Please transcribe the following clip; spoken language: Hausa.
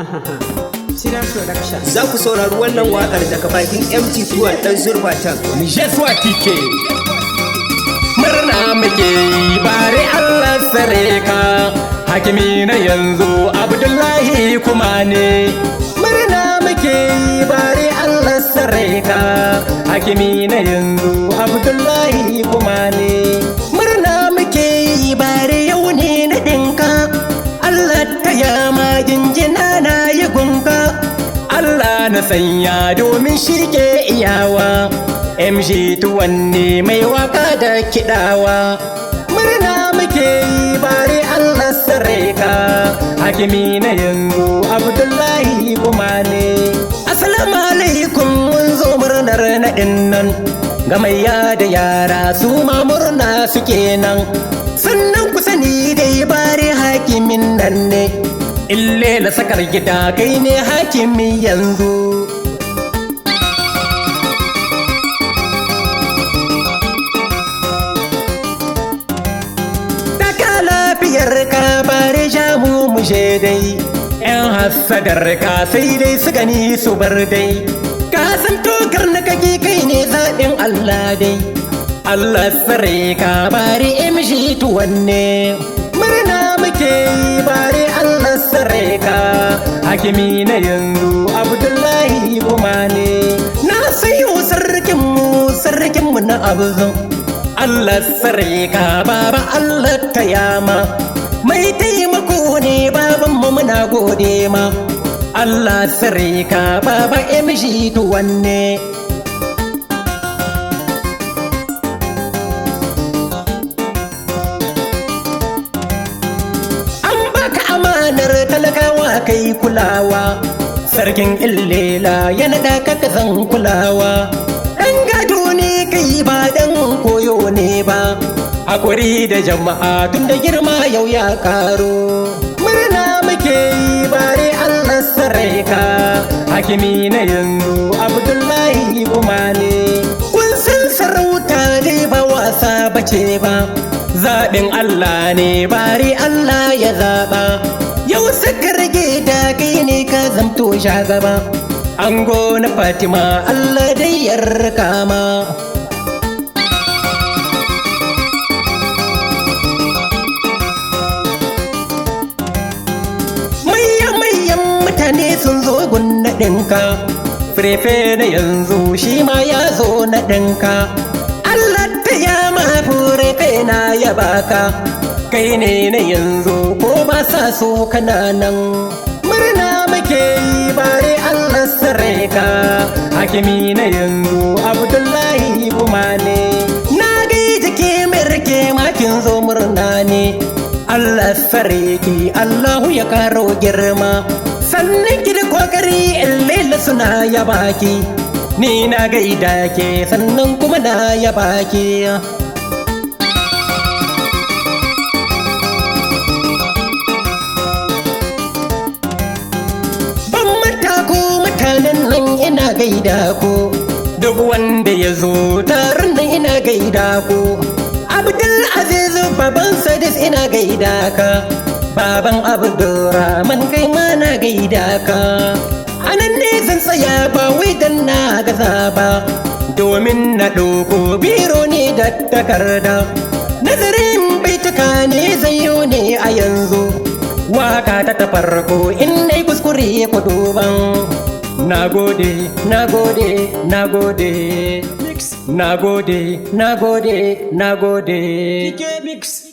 Sirar Production. Za ku saurari wannan waƙar daga bakin MT Tuwal ɗan Zurbatan. Jeswa TK. Murna muke yi bare Allah sare ka, hakimi na yanzu Abdullahi kuma ne. Murna muke yi bare Allah sare ka, hakimi na yanzu Abdullahi kuma ne. Murna muke yi bare yau ne na ɗinka, Allah ta yama jinjina na yi gunka. Allah na sanya domin shi ke iyawa, MG tuwanne mai waka da kiɗawa. Murna muke yi bare Allah sare ka, hakimi na yanzu Abdullahi kuma ne. Assalamu alaikum, mun zo murnar naɗin nan, ga maiya da yara su ma murna suke nan. Sannan ku sani dai bare hakimin nan ne, ille la sakar gida kai ne hakimi yanzu. Taka lafiyar ka bare jamu mu dai, yan hasadar ka sai dai su gani su bar dai. Ka san tokar na kake kai ne zaɓin Allah dai, Allah tsare ka bare MG tuwanne. Murna muke yi bare Allah sare ka, hakimi na yanzu Abdullahi kuma ne. Na sayo sarkinmu na abuzo, Allah sare ka baba Allah ta yama. Mai taimako ne babanmu muna gode ma, Allah sare ka baba MG tuwanne. Talakawa kai kulawa, sarkin illela ya naɗa ka zan kulawa. Ɗan gado ne kai ba ɗan koyo ne ba, hakuri da jama'a tun da girma yau ya karo. Murna muke yi bare Allah sare ka, hakimi na yanzu Abdullahi kuma ne. Kun san sarauta dai ba wasa bace ba, zaɓin Allah ne bare Allah ya zaɓa. Yau suka rage da kai ne ka zamto shagaba, ango na Fatima Allah dai ya kama. Mayyan mutane sun zo gun naɗinka, firefe na yanzu shi ma ya zo naɗinka. Allah ta yama firefe na ya baka, kai ne na yanzu ko ba sa so kana nan. Murna muke yi bare Allah sare ka, hakimi na yanzu Abdullahi kuma ne. Na gaida ke merke makin zo murna ne, Allah sare ki Allahu ya karo girma. Sannan ki da kokari illa suna ya baki, ni na gaida ke sannan kuma na ya baki. Nan ina gaida ku, duk wanda ya zo taron nan ina gaida ku. Abdul Aziz baban Sadis ina gaida ka, baban Abdurrahman kai ma na gaida ka. Anan ne zan tsaya ba wai dan na gaza ba, domin na ɗauko biro ne da takarda. Nazarin baituka ne zai yi ne a yanzu, waka ta farko in dai kuskure ku duban. Nagode, nagode, nagode, nagode, nagode, nagode. TK Mix.